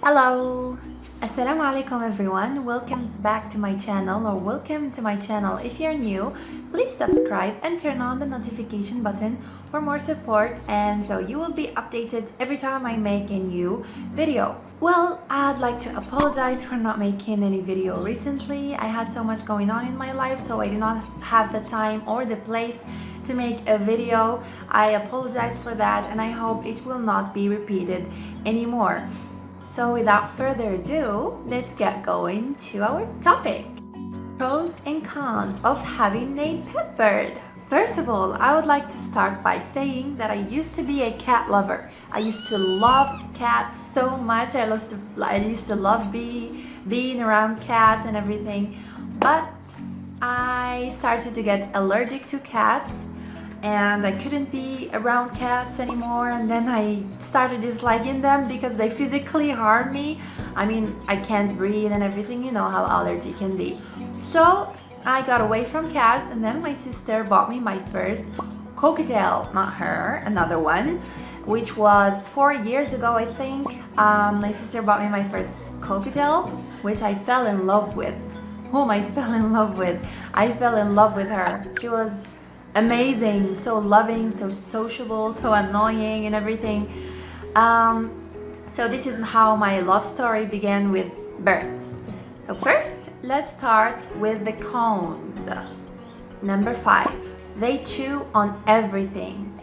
Hello! Assalamu alaikum everyone. Welcome back to my channel, or welcome to my channel. If you're new, please subscribe and turn on the notification button for more support, and so you will be updated every time I make a new video. Well, I'd like to apologize for not making any video recently. I had so much going on in my life, so I did not have the time or the place to make a video. I apologize for that, and I hope it will not be repeated anymore. So without further ado, let's get going to our topic. Pros and cons of having a pet bird. First of all, I would like to start by saying that I used to be a cat lover. I used to love cats so much. I used to love being around cats and everything. But I started to get allergic to cats, and I couldn't be around cats anymore, and then I started disliking them because they physically harm me. I mean, I can't breathe and everything, you know how allergy can be. So I got away from cats, and then my sister bought me my first Cockatiel, not her, another one, which was 4 years ago, I think. My sister bought me my first Cockatiel, which I fell in love with. I fell in love with her. She was amazing, so loving, so sociable, so annoying and everything. So this is how my love story began with birds. So first, let's start with the cons. Number 5, they chew on everything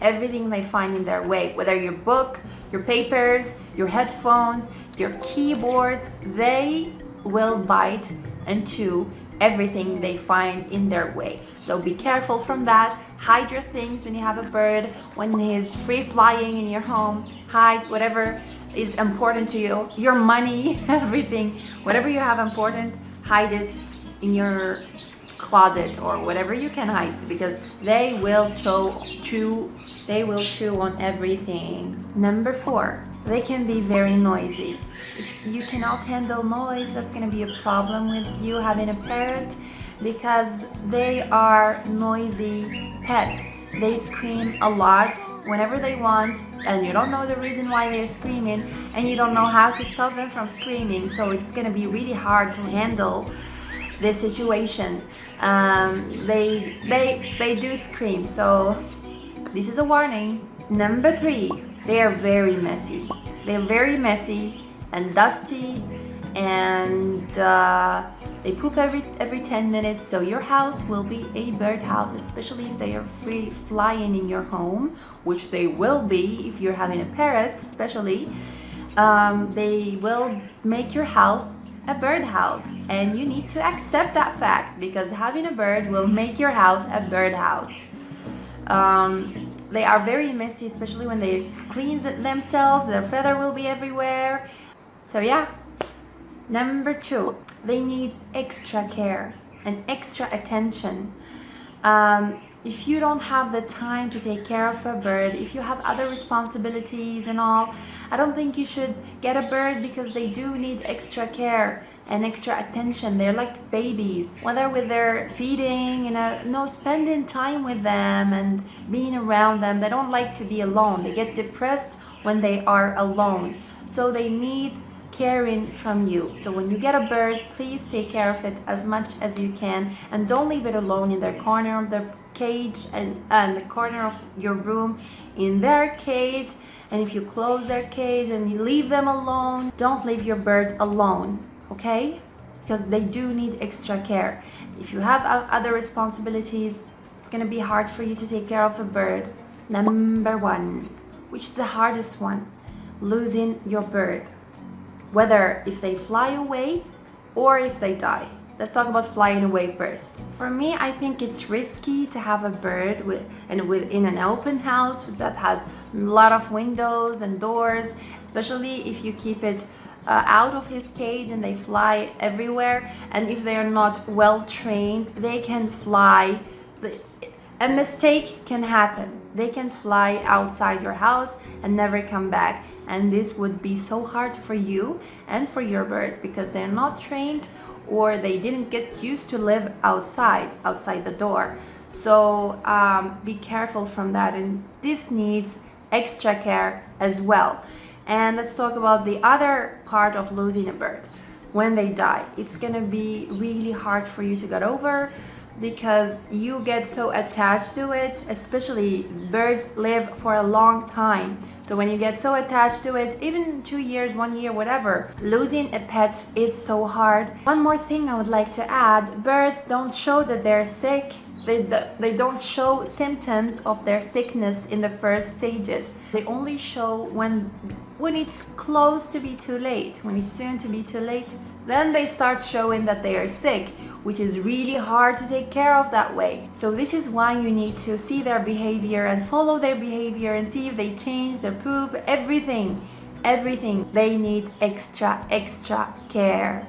they find in their way, whether your book, your papers, your headphones, your keyboards. They will bite and chew everything they find in their way. So be careful from that. Hide your things when you have a bird, when he's free flying in your home. Hide whatever is important to you, your money, everything, whatever you have important, hide it in your closet or whatever you can hide, because they will chew on everything. Number 4, they can be very noisy. If you cannot handle noise, that's going to be a problem with you having a parrot, because they are noisy pets. They scream a lot whenever they want, and you don't know the reason why they're screaming, and you don't know how to stop them from screaming. So it's going to be really hard to handle this situation. They do scream, so this is a warning. Number 3, they are very messy. They're very messy and dusty, and they poop every 10 minutes. So your house will be a bird house, especially if they are free flying in your home, which they will be if you're having a parrot especially. They will make your house a bird house, and you need to accept that fact, because having a bird will make your house a bird house. They are very messy, especially when they clean themselves. Their feather will be everywhere. So yeah. Number 2, they need extra care and extra attention. If you don't have the time to take care of a bird, if you have other responsibilities and all, I don't think you should get a bird, because they do need extra care and extra attention. They're like babies, whether with their feeding, spending time with them and being around them. They don't like to be alone. They get depressed when they are alone. So they need caring from you. So when you get a bird, please take care of it as much as you can, and don't leave it alone in their corner of their cage, and the corner of your room in their cage. And if you close their cage and you leave them alone, don't leave your bird alone, okay? Because they do need extra care. If you have other responsibilities, it's gonna be hard for you to take care of a bird. Number 1, which is the hardest one, losing your bird. Whether if they fly away or if they die. Let's talk about flying away first. For me, I think it's risky to have a bird in an open house that has a lot of windows and doors, especially if you keep it out of his cage and they fly everywhere. And if they are not well trained, they can fly. A mistake can happen. They can fly outside your house and never come back. And this would be so hard for you and for your bird, because they're not trained, or they didn't get used to live outside the door. So be careful from that, and this needs extra care as well. And let's talk about the other part of losing a bird. When they die, it's gonna be really hard for you to get over because you get so attached to it. Especially birds live for a long time, so when you get so attached to it, even 2 years, 1 year, whatever, losing a pet is so hard. One more thing I would like to add: birds don't show that they're sick. They don't show symptoms of their sickness in the first stages. They only show when it's close to be too late, when it's soon to be too late. Then they start showing that they are sick, which is really hard to take care of that way. So this is why you need to see their behavior and follow their behavior and see if they change their poop, everything. They need extra care.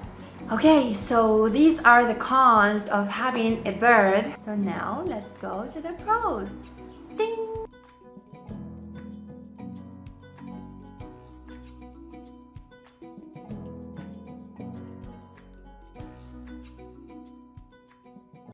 Okay, so these are the cons of having a bird. So now let's go to the pros. Ding!